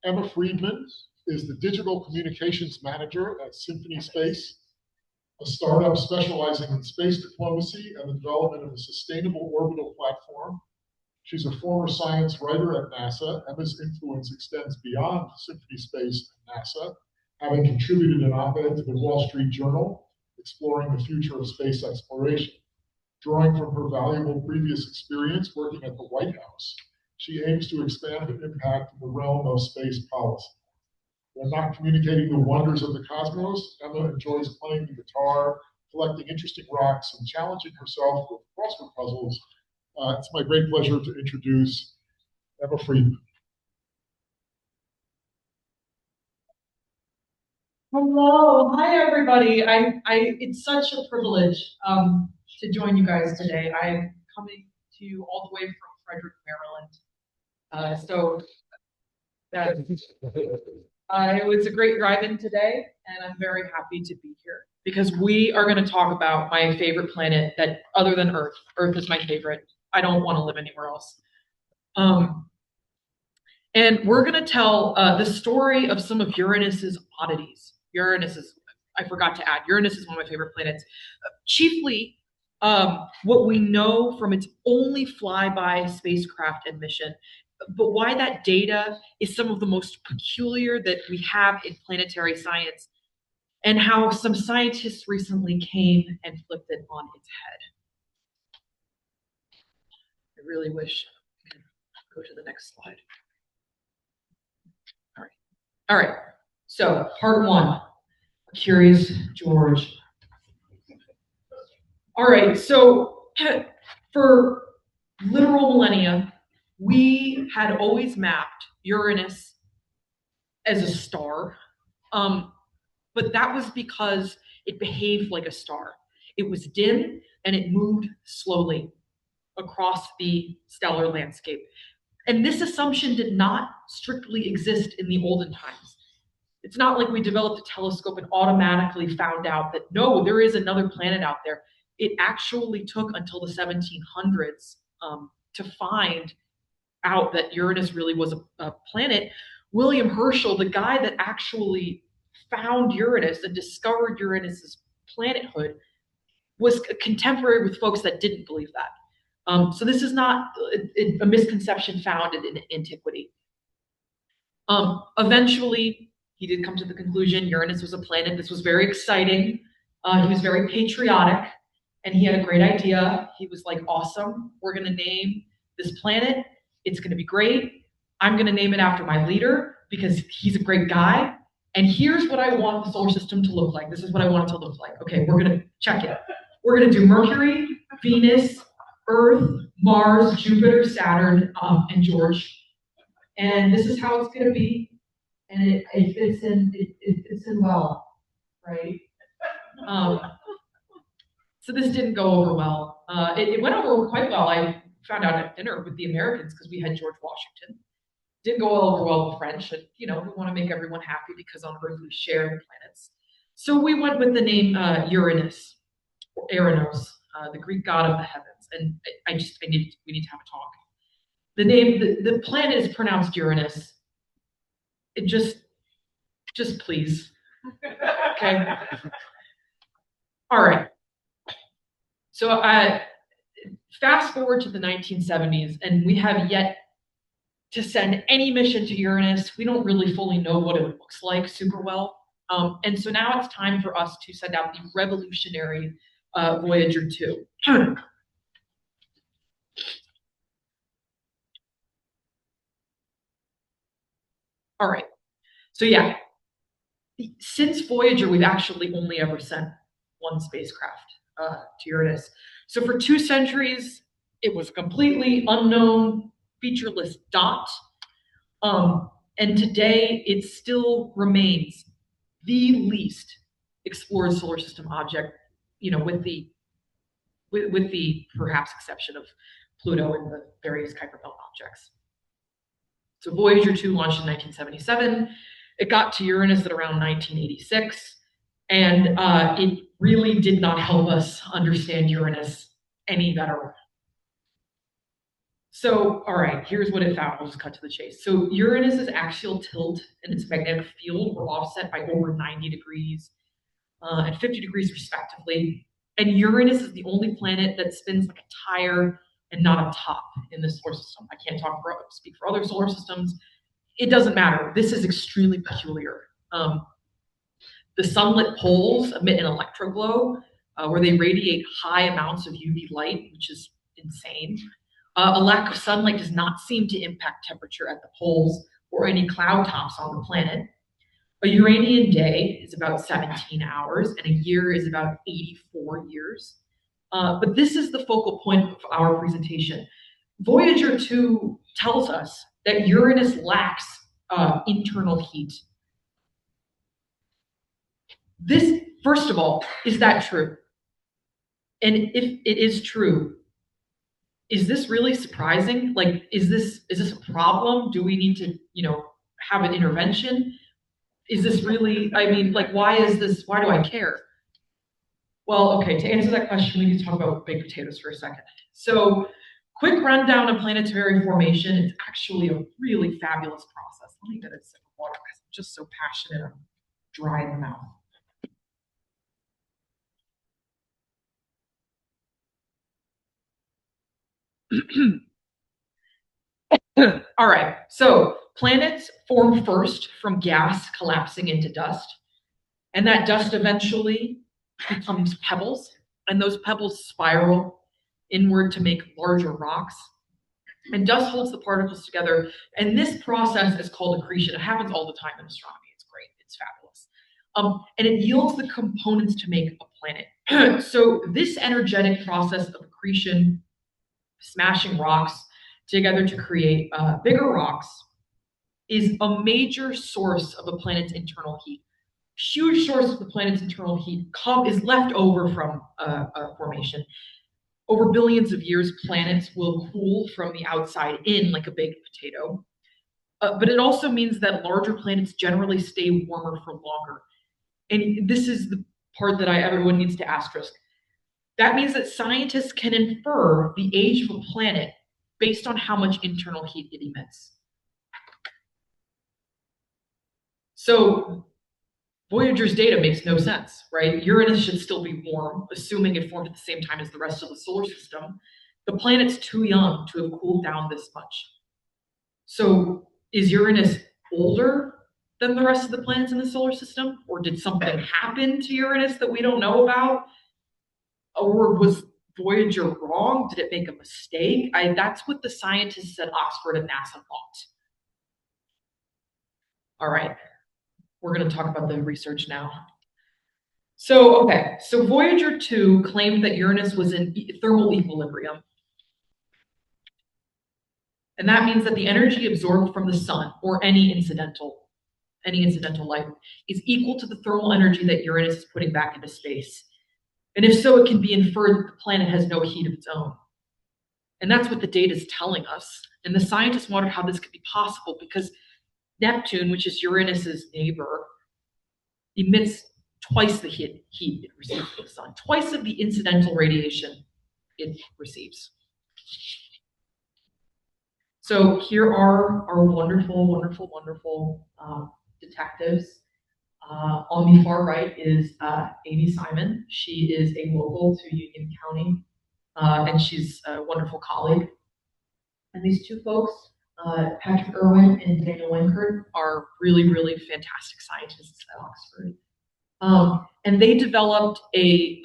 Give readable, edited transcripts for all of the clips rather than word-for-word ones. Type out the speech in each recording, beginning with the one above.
Emma Friedman is the digital communications manager at Symphony Space, a startup specializing in space diplomacy and the development of a sustainable orbital platform. She's a former science writer at NASA. Emma's influence extends beyond Symphony Space and NASA, having contributed an op-ed to the Wall Street Journal exploring the future of space exploration. Drawing from her valuable previous experience working at the White House, she aims to expand the impact in the realm of space policy. When not communicating the wonders of the cosmos, Emma enjoys playing the guitar, collecting interesting rocks, and challenging herself with crossword puzzles. It's my great pleasure to introduce Emma Friedman. Hello, hi everybody. It's such a privilege to join you guys today. I'm coming to you all the way from Frederick, Maryland. It was a great drive-in today, and I'm very happy to be here because we are going to talk about my favorite planet that, other than Earth. Earth is my favorite. I don't want to live anywhere else. And we're going to tell the story of some of Uranus's oddities. I forgot to add, Uranus is one of my favorite planets. Chiefly, what we know from its only flyby spacecraft and mission, but why that data is some of the most peculiar that we have in planetary science, and how some scientists recently came and flipped it on its head. I really wish I could go to the next slide. All right. So part one, Curious George. All right, so for literal millennia, we had always mapped Uranus as a star, but that was because it behaved like a star. It was dim and it moved slowly across the stellar landscape. And this assumption did not strictly exist in the olden times. It's not like we developed a telescope and automatically found out that, no, there is another planet out there. It actually took until the 1700s to find out that Uranus really was a planet. William Herschel, the guy that actually found Uranus and discovered Uranus's planethood, was a contemporary with folks that didn't believe that. So this is not a misconception found in antiquity. Eventually, he did come to the conclusion Uranus was a planet. This was very exciting. He was very patriotic, and he had a great idea. He was like, awesome, we're going to name this planet. It's going to be great. I'm going to name it after my leader because he's a great guy. And here's what I want the solar system to look like. This is what I want it to look like. Okay, we're going to check it. We're going to do Mercury, Venus, Earth, Mars, Jupiter, Saturn, and George. And this is how it's going to be. And it fits in. It fits in well, right? So this didn't go over well. It went over quite well. I found out at dinner with the Americans because we had George Washington. Didn't go over well with French, and we want to make everyone happy because on Earth we share the planets. So we went with the name Uranus or Uranos, the Greek god of the heavens. And we need to have a talk. The name, the planet is pronounced Uranus. It just please. Okay. All right. So fast forward to the 1970s, and we have yet to send any mission to Uranus. We don't really fully know what it looks like super well. And so now it's time for us to send out the revolutionary Voyager 2. All right. So yeah, since Voyager, we've actually only ever sent one spacecraft to Uranus. So for 2 centuries, it was a completely unknown, featureless dot. And today, it still remains the least explored solar system object, with the perhaps exception of Pluto and the various Kuiper Belt objects. So Voyager 2 launched in 1977. It got to Uranus at around 1986, and it really did not help us understand Uranus any better. So, all right, here's what it found. I'll just cut to the chase. So Uranus's axial tilt and its magnetic field were offset by over 90 degrees and 50 degrees respectively. And Uranus is the only planet that spins like a tire and not a top in the solar system. I can't speak for other solar systems. It doesn't matter. This is extremely peculiar. The sunlit poles emit an electroglow where they radiate high amounts of UV light, which is insane. A lack of sunlight does not seem to impact temperature at the poles or any cloud tops on the planet. A Uranian day is about 17 hours, and a year is about 84 years. But this is the focal point of our presentation. Voyager 2 tells us that Uranus lacks internal heat. This, first of all, is that true? And if it is true, is this really surprising? Like, is this a problem? Do we need to, have an intervention? Is this really, I mean, like, why do I care? Well, okay, to answer that question, we need to talk about baked potatoes for a second. So, quick rundown of planetary formation. It's actually a really fabulous process. Let me get a sip of water because I'm just so passionate. I'm dry in the mouth. All right, so planets form first from gas collapsing into dust, and that dust eventually becomes pebbles, and those pebbles spiral inward to make larger rocks. And dust holds the particles together, and this process is called accretion. It happens all the time in astronomy. It's great. It's fabulous. And it yields the components to make a planet. So this energetic process of accretion, smashing rocks together to create bigger rocks, is a major source of a planet's internal heat. Huge source of the planet's internal heat is left over from formation. Over billions of years, planets will cool from the outside in like a baked potato. But it also means that larger planets generally stay warmer for longer. And this is the part that everyone needs to asterisk. That means that scientists can infer the age of a planet based on how much internal heat it emits. So Voyager's data makes no sense, right? Uranus should still be warm, assuming it formed at the same time as the rest of the solar system. The planet's too young to have cooled down this much. So is Uranus older than the rest of the planets in the solar system? Or did something happen to Uranus that we don't know about? Or was Voyager wrong? Did it make a mistake? That's what the scientists at Oxford and NASA thought. All right, we're going to talk about the research now. So Voyager 2 claimed that Uranus was in thermal equilibrium. And that means that the energy absorbed from the sun or any incidental light is equal to the thermal energy that Uranus is putting back into space. And if so, it can be inferred that the planet has no heat of its own. And that's what the data is telling us. And the scientists wondered how this could be possible because Neptune, which is Uranus's neighbor, emits twice the heat it receives from the sun, twice of the incidental radiation it receives. So here are our wonderful, wonderful, wonderful detectives. On the far right is Amy Simon. She is a local to Union County, and she's a wonderful colleague. And these two folks, Patrick Irwin and Daniel Winkert, are really, really fantastic scientists at Oxford. And they developed an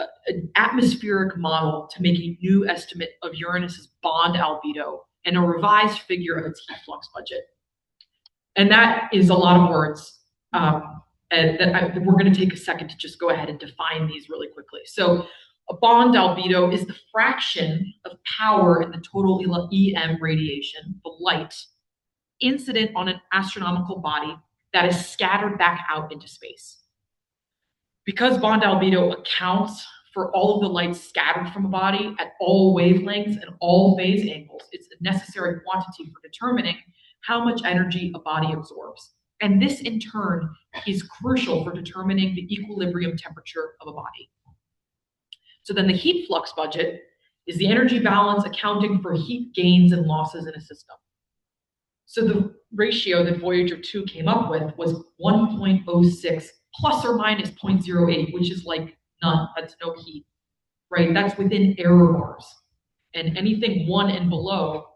atmospheric model to make a new estimate of Uranus's bond albedo and a revised figure of its heat flux budget. And that is a lot of words. And we're going to take a second to just go ahead and define these really quickly. So a bond albedo is the fraction of power in the total EM radiation, the light, incident on an astronomical body that is scattered back out into space. Because bond albedo accounts for all of the light scattered from a body at all wavelengths and all phase angles, it's a necessary quantity for determining how much energy a body absorbs. And this, in turn, is crucial for determining the equilibrium temperature of a body. So then the heat flux budget Is the energy balance accounting for heat gains and losses in a system? So the ratio that Voyager 2 came up with was 1.06 plus or minus 0.08, which is like none. That's no heat, right? That's within error bars. And anything 1 and below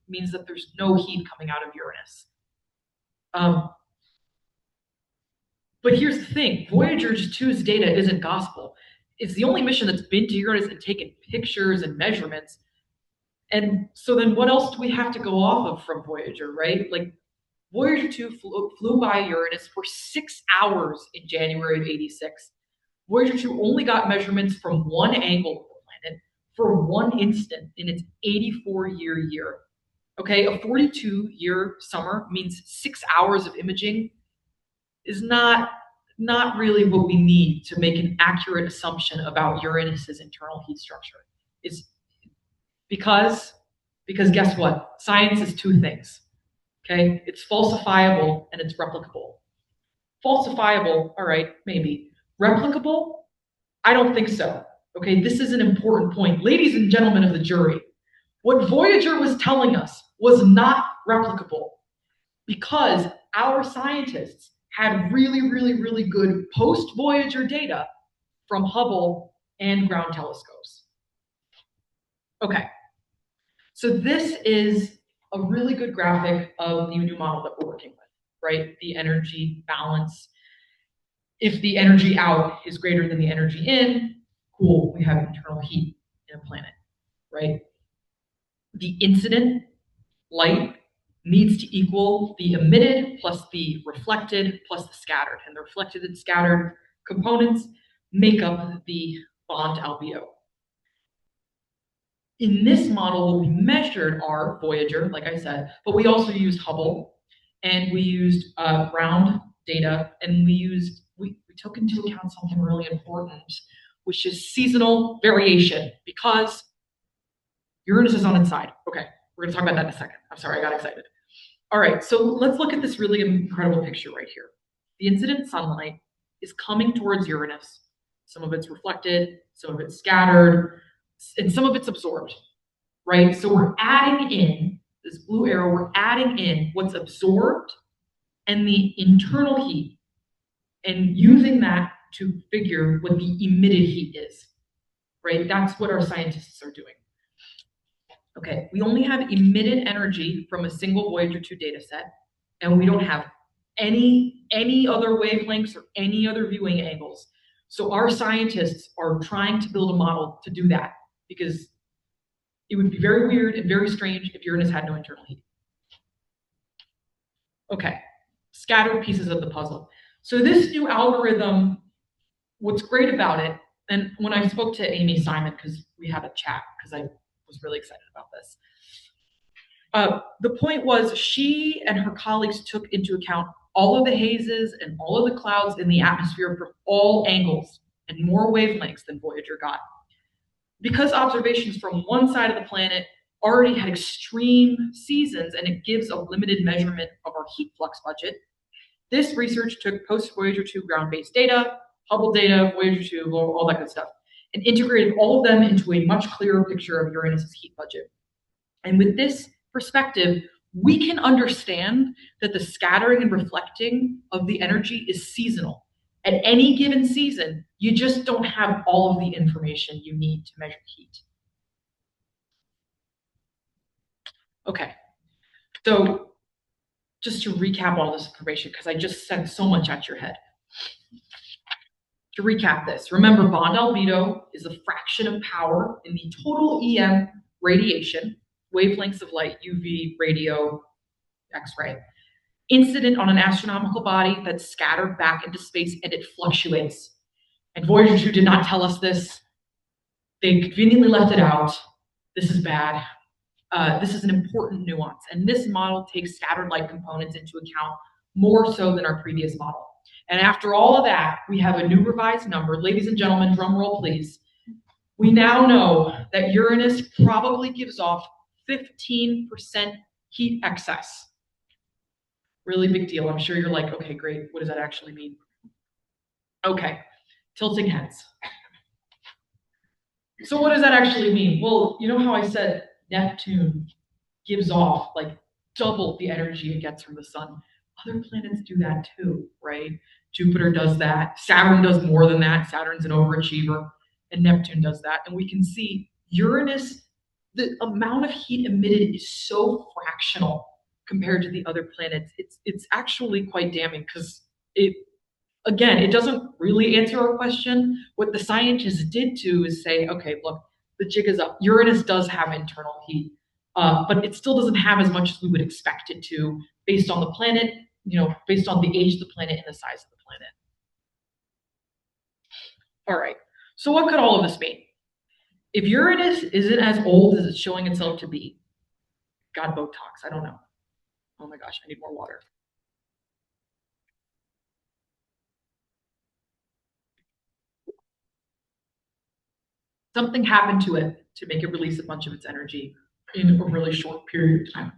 means that there's no heat coming out of Uranus. But here's the thing, Voyager 2's data isn't gospel. It's the only mission that's been to Uranus and taken pictures and measurements. And so then what else do we have to go off of from Voyager, right? Like Voyager 2 flew by Uranus for 6 hours in January of '86. Voyager 2 only got measurements from one angle of the planet for one instant in its 84-year year. Okay, a 42-year summer means 6 hours of imaging is not really what we need to make an accurate assumption about Uranus's internal heat structure. It's because guess what? Science is two things. Okay, it's falsifiable and it's replicable. Falsifiable, all right, maybe. Replicable? I don't think so. Okay, this is an important point. Ladies and gentlemen of the jury, what Voyager was telling us was not replicable because our scientists had really good post-Voyager data from Hubble and ground telescopes. Okay, so this is a really good graphic of the new model that we're working with, right? The energy balance. If the energy out is greater than the energy in, cool, we have internal heat in a planet, right? The incident light needs to equal the emitted plus the reflected plus the scattered. And the reflected and scattered components make up the bond albedo. In this model, what we measured are Voyager, like I said, but we also used Hubble, and we used ground data, and we took into account something really important, which is seasonal variation, because Uranus is on its side. Okay, we're gonna talk about that in a second. I'm sorry, I got excited. All right, so let's look at this really incredible picture right here. The incident sunlight is coming towards Uranus. Some of it's reflected, some of it's scattered, and some of it's absorbed, right? So we're adding in, this blue arrow, we're adding in what's absorbed and the internal heat, and using that to figure what the emitted heat is, right? That's what our scientists are doing. Okay, we only have emitted energy from a single Voyager 2 data set, and we don't have any other wavelengths or any other viewing angles. So our scientists are trying to build a model to do that, because it would be very weird and very strange if Uranus had no internal heat. Okay, scattered pieces of the puzzle. So this new algorithm, what's great about it, and when I spoke to Amy Simon, because we had a chat, because I was really excited about this. The point was she and her colleagues took into account all of the hazes and all of the clouds in the atmosphere from all angles and more wavelengths than Voyager got. Because observations from one side of the planet already had extreme seasons and it gives a limited measurement of our heat flux budget, this research took post-Voyager 2 ground-based data, Hubble data, Voyager 2, all that good stuff, and integrated all of them into a much clearer picture of Uranus's heat budget. And with this perspective, we can understand that the scattering and reflecting of the energy is seasonal. At any given season, you just don't have all of the information you need to measure heat. Okay, so just to recap all this information, because I just sent so much at your head. To recap this, remember bond albedo is a fraction of power in the total EM radiation, wavelengths of light, UV, radio, X-ray, incident on an astronomical body that's scattered back into space and it fluctuates. And Voyager 2 did not tell us this. They conveniently left it out. This is bad. This is an important nuance. And this model takes scattered light components into account more so than our previous model. And after all of that, we have a new revised number. Ladies and gentlemen, drum roll please. We now know that Uranus probably gives off 15% heat excess. Really big deal. I'm sure you're like, okay, great. What does that actually mean? Okay, tilting heads. So what does that actually mean? Well, you know how I said Neptune gives off like double the energy it gets from the sun. Other planets do that too, right? Jupiter does that. Saturn does more than that. Saturn's an overachiever, and Neptune does that. And we can see Uranus, the amount of heat emitted is so fractional compared to the other planets. It's actually quite damning because it again, it doesn't really answer our question. What the scientists did do is say, okay, look, the jig is up. Uranus does have internal heat, but it still doesn't have as much as we would expect it to, based on the planet, based on the age of the planet and the size of the planet. All right. So what could all of this mean? If Uranus isn't as old as it's showing itself to be, God, Botox, I don't know. Oh my gosh, I need more water. Something happened to it to make it release a bunch of its energy in a really short period of time.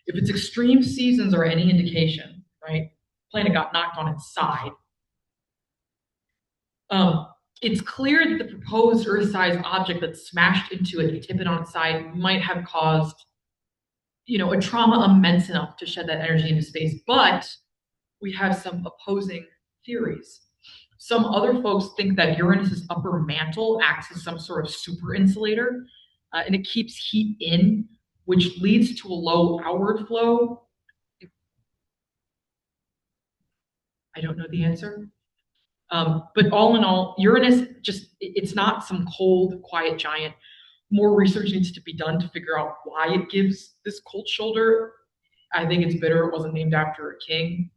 If its extreme seasons are any indication, right, planet got knocked on its side. It's clear that the proposed Earth-sized object that smashed into it, tip it on its side, might have caused, a trauma immense enough to shed that energy into space. But we have some opposing theories. Some other folks think that Uranus's upper mantle acts as some sort of super insulator, and it keeps heat in, which leads to a low outward flow. I don't know the answer. But all in all, Uranus it's not some cold, quiet giant. More research needs to be done to figure out why it gives this cold shoulder. I think it's bitter it wasn't named after a king.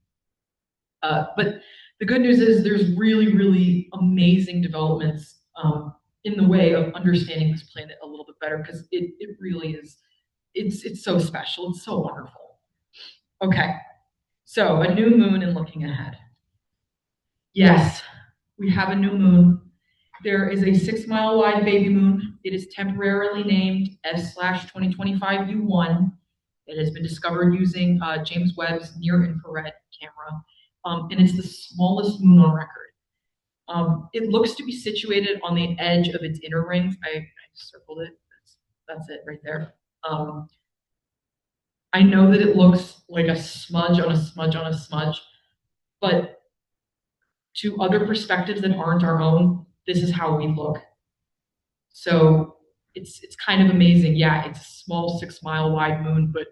But the good news is there's really, really amazing developments in the way of understanding this planet a little bit better because it really is, it's so special. It's so wonderful. Okay, so a new moon and looking ahead. Yes, we have a new moon. There is a 6 mile wide baby moon. It is temporarily named S/2025 U1. It has been discovered using James Webb's near infrared camera, and it's the smallest moon on record. It looks to be situated on the edge of its inner rings. I circled it. That's it right there. I know that it looks like a smudge on a smudge on a smudge, but to other perspectives that aren't our own, this is how we look. So it's kind of amazing. Yeah, it's a small 6 mile wide moon, but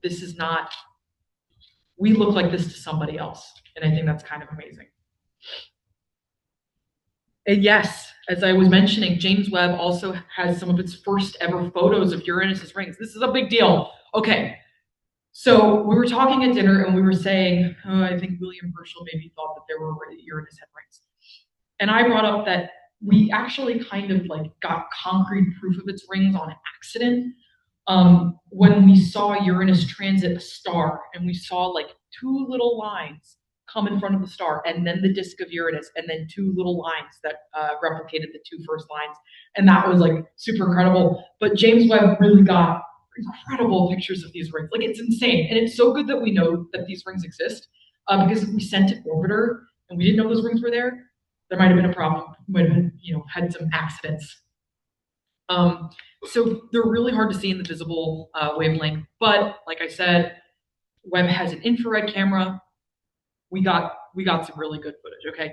this is not. We look like this to somebody else, and I think that's kind of amazing. And yes, as I was mentioning, James Webb also has some of its first ever photos of Uranus's rings. This is a big deal. Okay, so we were talking at dinner and we were saying, I think William Herschel maybe thought that Uranus had rings. And I brought up that we actually kind of like got concrete proof of its rings on accident when we saw Uranus transit a star and we saw like two little lines come in front of the star and then the disk of Uranus and then two little lines that replicated the two first lines. And that was like super incredible. But James Webb really got incredible pictures of these rings. Like it's insane. And it's so good that we know that these rings exist because if we sent an orbiter and we didn't know those rings were there, there might have been a problem. We might have been, had some accidents. So they're really hard to see in the visible wavelength. But like I said, Webb has an infrared camera. We got some really good footage. Okay,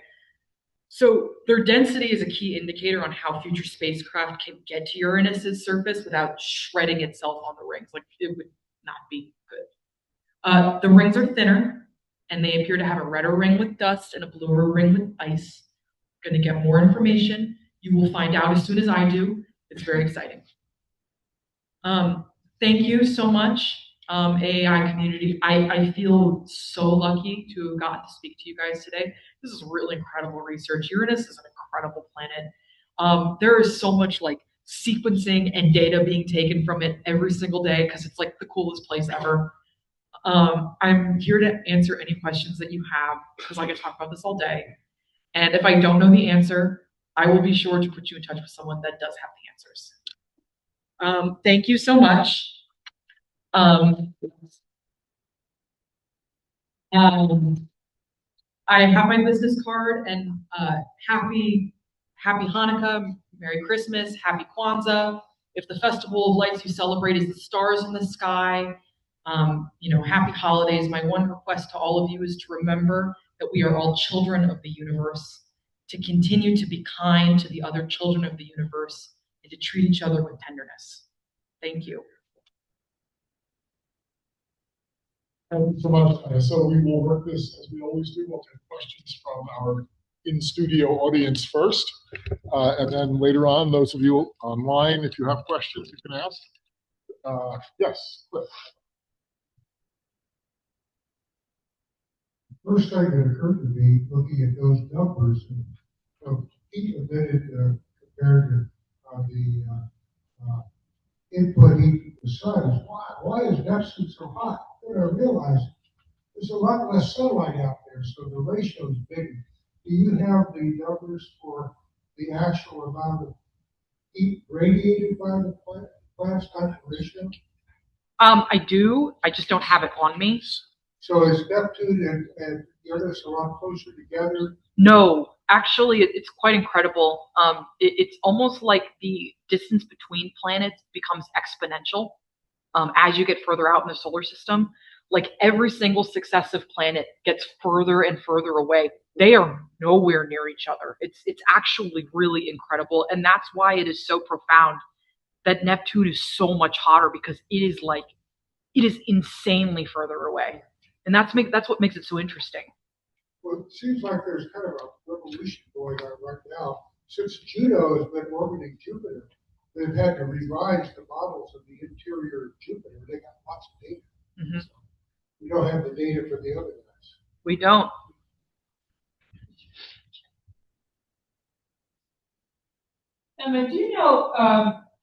so their density is a key indicator on how future spacecraft can get to Uranus's surface without shredding itself on the rings. Like it would not be good. The rings are thinner, and they appear to have a redder ring with dust and a bluer ring with ice. Going to get more information. You will find out as soon as I do. It's very exciting. Thank you so much, AAI community. I feel so lucky to have gotten to speak to you guys today. This is really incredible research. Uranus is an incredible planet. There is so much like sequencing and data being taken from it every single day because it's like the coolest place ever. I'm here to answer any questions that you have because I could talk about this all day. And if I don't know the answer, I will be sure to put you in touch with someone that does have the answers. Thank you so much. I have my business card and happy Hanukkah, Merry Christmas, Happy Kwanzaa. If the Festival of Lights you celebrate is the stars in the sky, happy holidays. My one request to all of you is to remember that we are all children of the universe, to continue to be kind to the other children of the universe, and to treat each other with tenderness. Thank you. Thank you so much. So we will work this as we always do. We'll take questions from our in-studio audience first, and then later on, those of you online, if you have questions, you can ask. Yes, Cliff. First thing that occurred to me, looking at those numbers, heat emitted compared to the input heat from the sun, is why is Neptune so hot? Then I realized there's a lot less sunlight out there, so the ratio is bigger. Do you have the numbers for the actual amount of heat radiated by the planet's ratio? I do. I just don't have it on me. So is Neptune and Uranus a lot closer together? No, actually, it's quite incredible. It's almost like the distance between planets becomes exponential as you get further out in the solar system. Like every single successive planet gets further and further away. They are nowhere near each other. It's actually really incredible, and that's why it is so profound that Neptune is so much hotter, because it is insanely further away, and that's what makes it so interesting. Well, it seems like there's kind of a revolution going on right now. Since Juno has been orbiting Jupiter, they've had to revise the models of the interior of Jupiter. They got lots of data. Mm-hmm. So we don't have the data for the other guys. We don't. Emma, do you know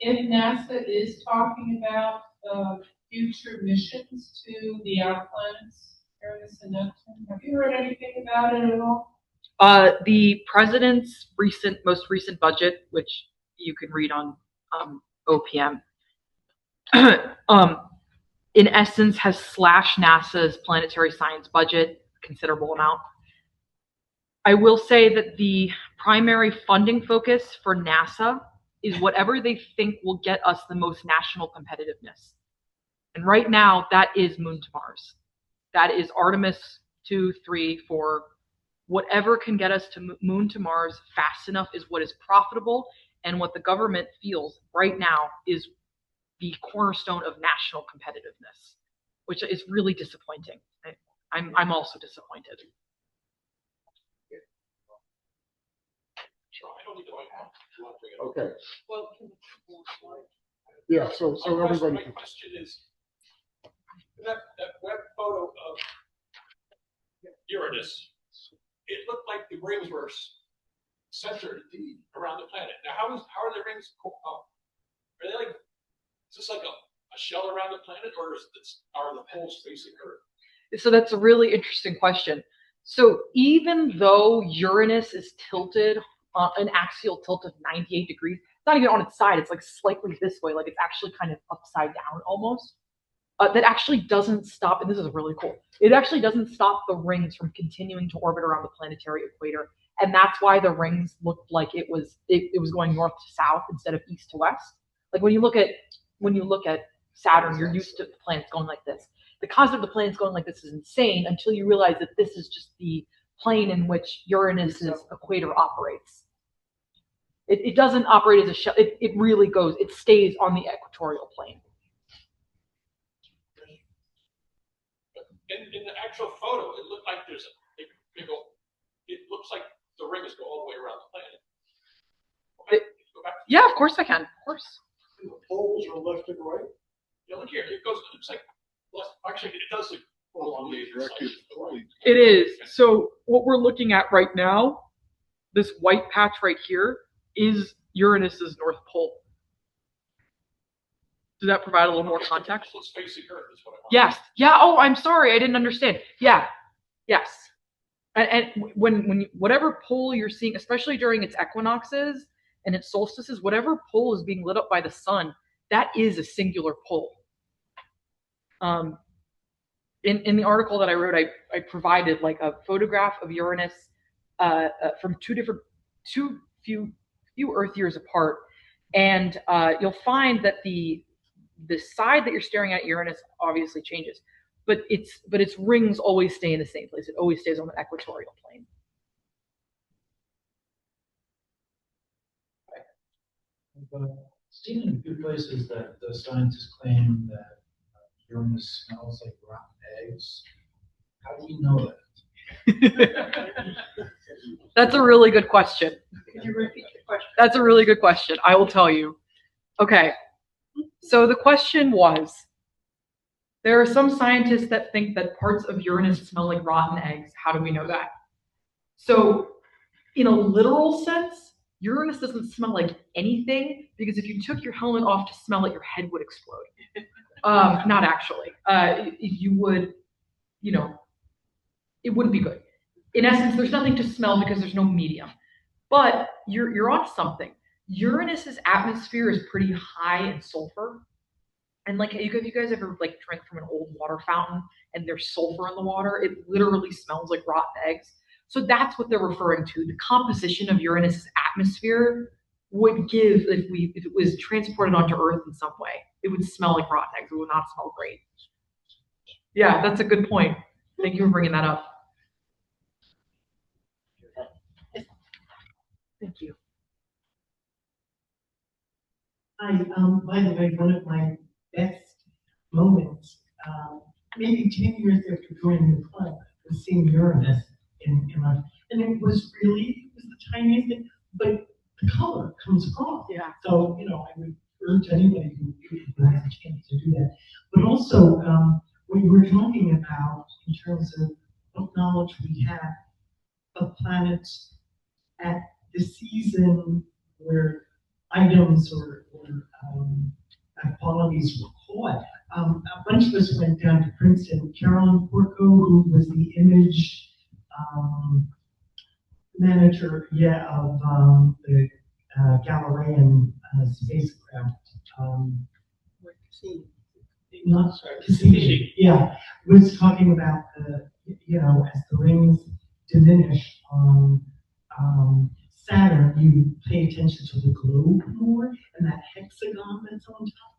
if NASA is talking about future missions to the outer planets, Uranus and Neptune? Have you heard anything about it at all? The president's most recent budget, which you can read on OPM, in essence has slashed NASA's planetary science budget a considerable amount. I will say that the primary funding focus for NASA is whatever they think will get us the most national competitiveness. And right now, that is Moon to Mars. That is Artemis 2, 3, 4. Whatever can get us to Moon to Mars fast enough is what is profitable, and what the government feels right now is the cornerstone of national competitiveness, which is really disappointing. I'm also disappointed. Okay. Well, Yeah. So everybody. My question is that web photo of Uranus. It looked like the rings were centered around the planet. Now, how are the rings? Are they like? Is this like a shell around the planet, or are the poles facing Earth? So that's a really interesting question. So even though Uranus is tilted, an axial tilt of 98 degrees, it's not even on its side, it's like slightly this way, like it's actually kind of upside down almost. That actually doesn't stop, and this is really cool, it actually doesn't stop the rings from continuing to orbit around the planetary equator. And that's why the rings looked like it was going north to south instead of east to west. Like when you look at Saturn, you're used to the planets going like this. The concept of the planets going like this is insane until you realize that this is just the plane in which Uranus's equator operates. It doesn't operate as a shell. It really goes. It stays on the equatorial plane. In the actual photo, it looked like there's it looks like the rings go all the way around the planet. Yeah, of course I can. Of course. The poles are left and right. Yeah, look here. It looks like. Well, actually, it does look elongated. It is. So what we're looking at right now, this white patch right here, is Uranus's North Pole. Does that provide a little more context? It's facing Earth is what I want. Yes. Yeah. Oh, I'm sorry. I didn't understand. Yeah. Yes. And when whatever pole you're seeing, especially during its equinoxes and its solstices, whatever pole is being lit up by the sun, that is a singular pole. In the article that I wrote, I provided like a photograph of Uranus from two few Earth years apart, and you'll find that the side that you're staring at Uranus obviously changes, but its rings always stay in the same place. It always stays on the equatorial plane. I've seen in a few places that the scientists claim that Uranus smells like rotten eggs. How do you know that? That's a really good question. Could you repeat the question? That's a really good question. I will tell you. Okay. So the question was, there are some scientists that think that parts of Uranus smell like rotten eggs. How do we know that? So in a literal sense, Uranus doesn't smell like anything, because if you took your helmet off to smell it, your head would explode. Not actually. You would, it wouldn't be good. In essence, there's nothing to smell because there's no medium. But you're on something. Uranus's atmosphere is pretty high in sulfur. And like, you guys ever like drink from an old water fountain and there's sulfur in the water? It literally smells like rotten eggs. So that's what they're referring to. The composition of Uranus's atmosphere would give, if it was transported onto Earth in some way, it would smell like rotten eggs. It would not smell great. Yeah, that's a good point. Thank you for bringing that up. Thank you. By the way, one of my best moments, maybe 10 years after joining the club, was seeing Uranus in my, and it was the tiniest thing, but the color comes across. Yeah. So, I would urge anybody who has a chance to do that. But also, what you were talking about in terms of what knowledge we have of planets at the season where items or qualities were caught. A bunch of us went down to Princeton. Carolyn Porco, who was the image manager, of the Galilean spacecraft. Not Cassini. Yeah, was talking about as the rings diminish on Saturn, you pay attention to the globe more and that hexagon that's on top.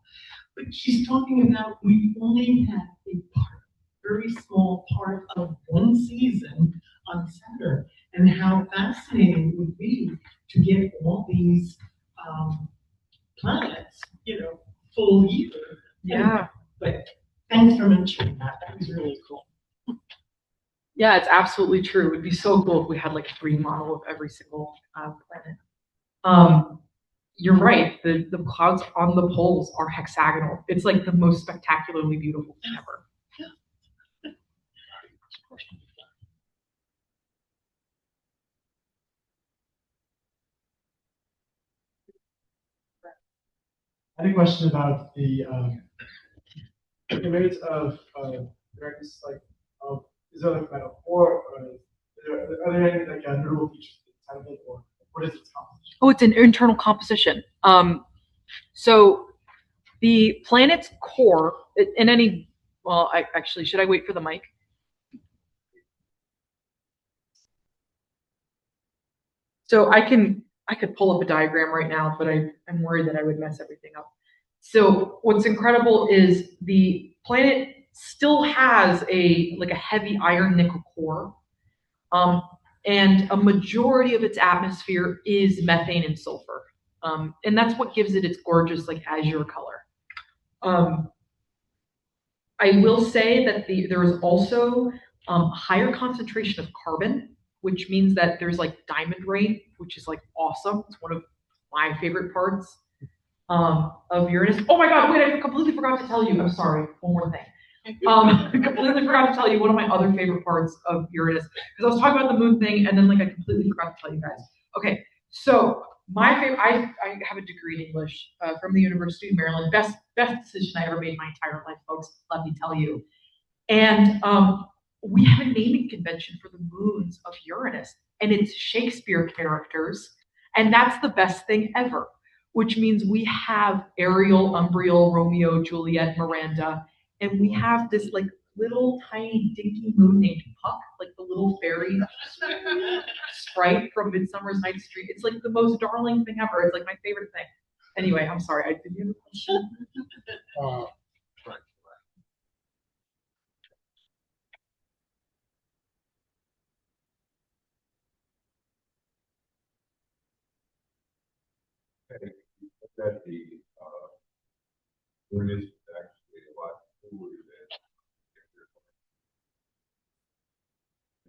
But she's talking about we only have a very small part of one season on Saturn, and how fascinating it would be to get all these planets, full year. Yeah. But thanks for mentioning that. That was really cool. Yeah, it's absolutely true. It would be so cool if we had like a 3D model of every single planet. You're right. The clouds on the poles are hexagonal. It's like the most spectacularly beautiful thing ever. I had a question about the image of Uranus, is there like metaphor, or are there any like notable features inside of it, or what is its composition? Oh, it's an internal composition. So the planet's core, in any, well, actually, should I wait for the mic? So I could pull up a diagram right now, but I'm worried that I would mess everything up. So what's incredible is the planet still has a heavy iron nickel core, and a majority of its atmosphere is methane and sulfur, and that's what gives it its gorgeous azure color. I will say that there is also a higher concentration of carbon, which means that there's diamond rain, which is awesome. It's one of my favorite parts of Uranus. Oh my God, wait, I completely forgot to tell you. I'm sorry, one more thing. I completely forgot to tell you one of my other favorite parts of Uranus, because I was talking about the moon thing, and then I completely forgot to tell you guys. Okay, so my favorite, I have a degree in English from the University of Maryland. Best decision I ever made in my entire life, folks, let me tell you. And we have a naming convention for the moons of Uranus, and it's Shakespeare characters, and that's the best thing ever, which means we have Ariel, Umbriel, Romeo, Juliet, Miranda, and we have this little tiny dinky moon named Puck, like the little fairy sprite from Midsummer's Night's Dream. It's like the most darling thing ever. It's like my favorite thing. Anyway, I'm sorry. Did you have a question? Right. That the Uranus is actually a lot cooler than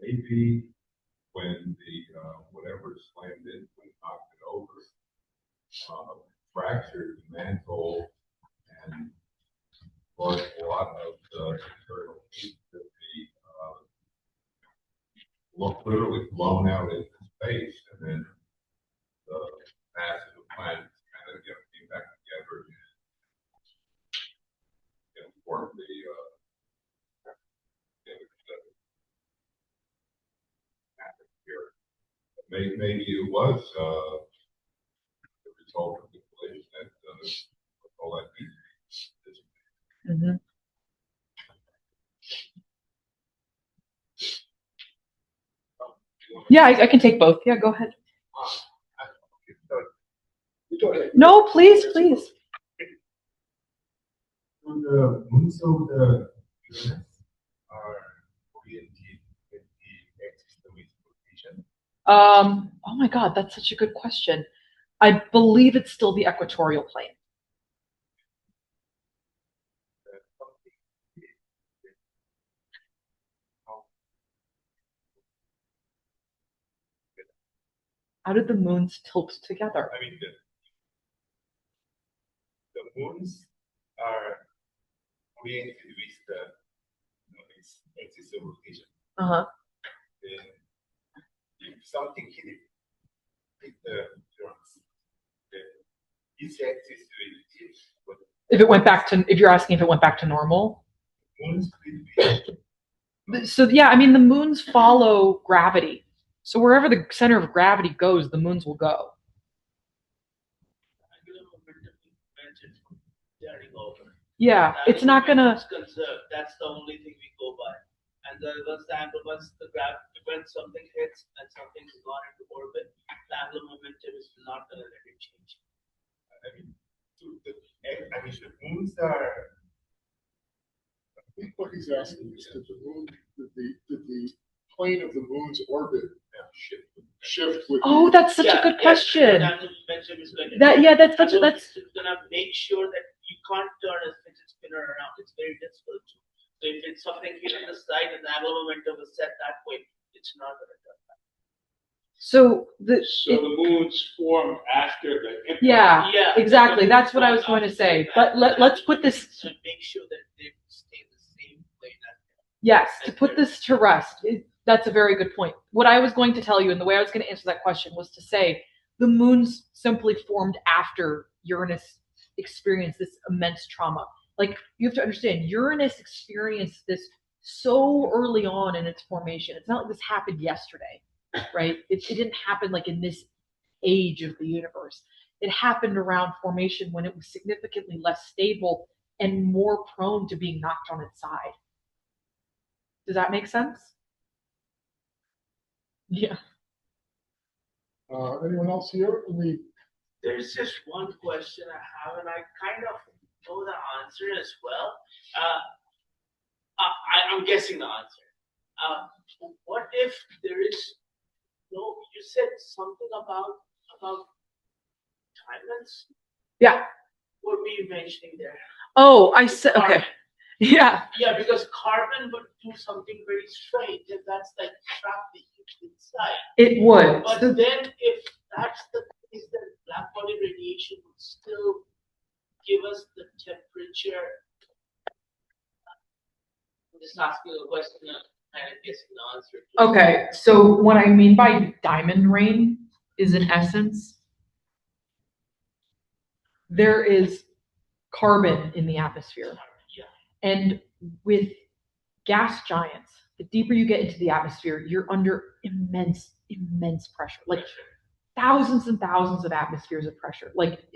maybe when the whatever slammed in, when it knocked it over, fractured the mantle and caused a lot of internal heat that literally blown out into space, and then the mass of the planet kind of came back together and formed the atmosphere. Maybe it was the result of the collision that all that heat. Mm-hmm. Yeah, I can take both. Yeah, go ahead. No, please. The moons of the Uranus are oriented with the axis of its rotation. Oh my God, that's such a good question. I believe it's still the equatorial plane. How did the moons tilt together? I mean, the moons are oriented with the its axis of rotation. Uh-huh. Then if something hit the Uranus, then its axis will tilt. But If you're asking if it went back to normal. moons will be So yeah, I mean the moons follow gravity. So wherever the center of gravity goes, the moons will go. Yeah, it's not gonna. Conserved. That's the only thing we go by. And the when something hits and something's gone into orbit, the angular momentum is not going to let it change. the moons are. I think what he's asking is, did the plane of the moon's orbit shift with? Oh, that's such a good question. The angular momentum is going to. That's gonna make sure that you can't turn a fidget spinner around. It's very difficult to. So if it's something hit on the side and the angular momentum is set that way, it's not going to turn back. So the moons form after the impact. Yeah, exactly. That's what I was going to say. But let's put this. So make sure that they stay the same plane. Yes, to put this to rest. That's a very good point. What I was going to tell you, and the way I was going to answer that question, was to say the moons simply formed after Uranus experienced this immense trauma. Like, you have to understand, Uranus experienced this so early on in its formation. It's not like this happened yesterday, right? It didn't happen like in this age of the universe. It happened around formation when it was significantly less stable and more prone to being knocked on its side. Does that make sense? Yeah. Anyone else here? There's just one question I have, and I kind of know the answer as well. I'm guessing the answer. What if there is no? You said something about diamonds. Yeah. What were you mentioning there? Oh, I said okay. Yeah. Yeah, because carbon would do something very strange, and that's like trap the heat inside. It would. But then, if that's the case, then black body radiation would still give us the temperature. I'm just asking a question, kind of guessing the answer. Okay, so what I mean by diamond rain is, in essence, there is carbon in the atmosphere. Yeah. And with gas giants, the deeper you get into the atmosphere, you're under immense pressure, like thousands and thousands of atmospheres of pressure, like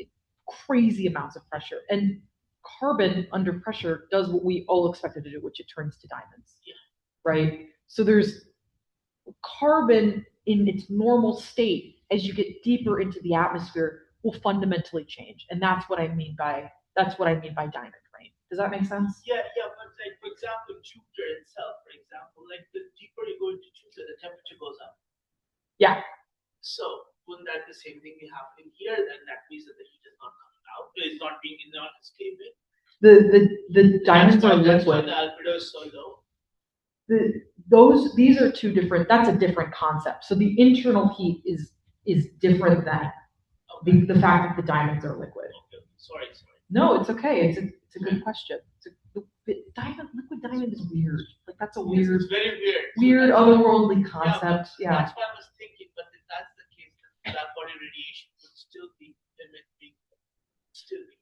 crazy amounts of pressure. And carbon under pressure does what we all expect it to do, which it turns to diamonds. Yeah. Right? So there's carbon in its normal state as you get deeper into the atmosphere will fundamentally change. And that's what I mean by diamond rain. Does that make sense? Yeah, but like for example, Jupiter itself, for example, like the deeper you go into Jupiter, the temperature goes up. Yeah. So wouldn't that the same thing be happening here? Then that means that the heat is not coming out, it's not escaping. The diamonds are That's why liquid. the albedo is so low. These are two different. That's a different concept. So the internal heat is different than the fact that the diamonds are liquid. Okay. Sorry. No, it's okay. It's a good question. Liquid diamond is weird. Like that's a weird, It's very weird. weird So otherworldly concept. Yeah. That's why I was thinking, but if that's the case, then black body radiation would still be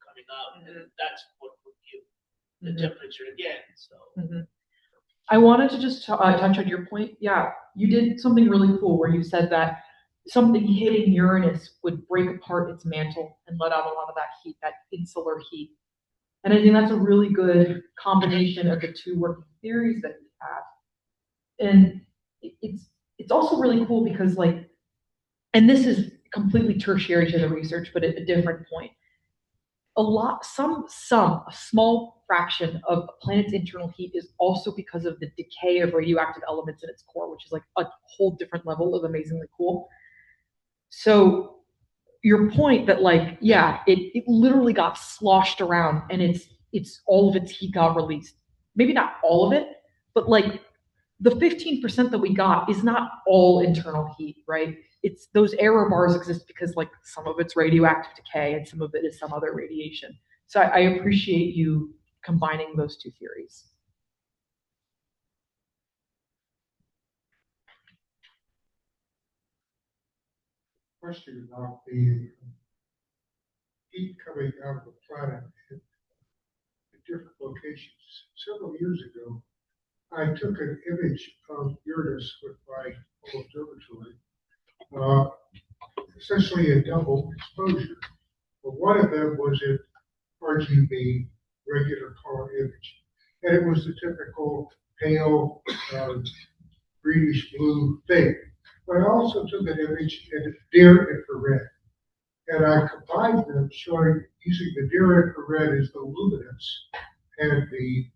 coming out, and that's what would give the temperature again. So. I wanted to just touch on your point. Yeah, you did something really cool where you said that something hitting Uranus would break apart its mantle and let out a lot of that heat, that insular heat. And I think that's a really good combination of the two working theories that we have. And it's also really cool because and this is completely tertiary to the research, but at a different point. A small fraction of a planet's internal heat is also because of the decay of radioactive elements in its core, which is like a whole different level of amazingly cool. So your point that it literally got sloshed around and it's all of its heat got released. Maybe not all of it, but the 15% that we got is not all internal heat, right? It's those error bars exist because some of it's radioactive decay and some of it is some other radiation. So I appreciate you combining those two theories. Question about the heat coming out of the planet at different locations. Several years ago, I took an image of Uranus with my observatory, essentially a double exposure. But one of them was in RGB, regular color image. And it was the typical pale, greenish blue thing. But I also took an image in near infrared. And I combined them, showing using the near infrared as the luminance and the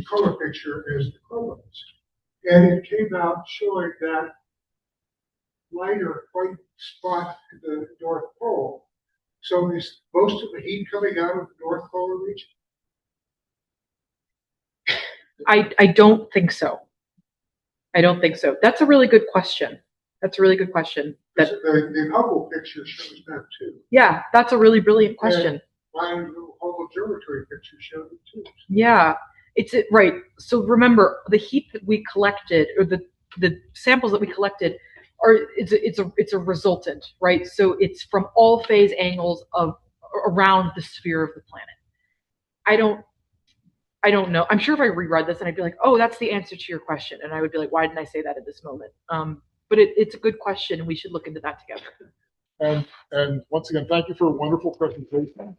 color picture as the chrominance. And it came out showing that lighter white spot at the North Pole. So is most of the heat coming out of the North Polar region? I don't think so. I don't think so. That's a really good question. The Hubble picture shows that too. Yeah, that's a really brilliant question. And my Hubble observatory picture showed it too. Yeah, right. So remember, the heat that we collected, or the samples that we collected, it's a resultant, right? So it's from all phase angles of around the sphere of the planet. I don't know. I'm sure if I reread this and I'd be like, oh, that's the answer to your question, and I would be like, why didn't I say that at this moment? But it's a good question, and we should look into that together. And once again, thank you for a wonderful presentation.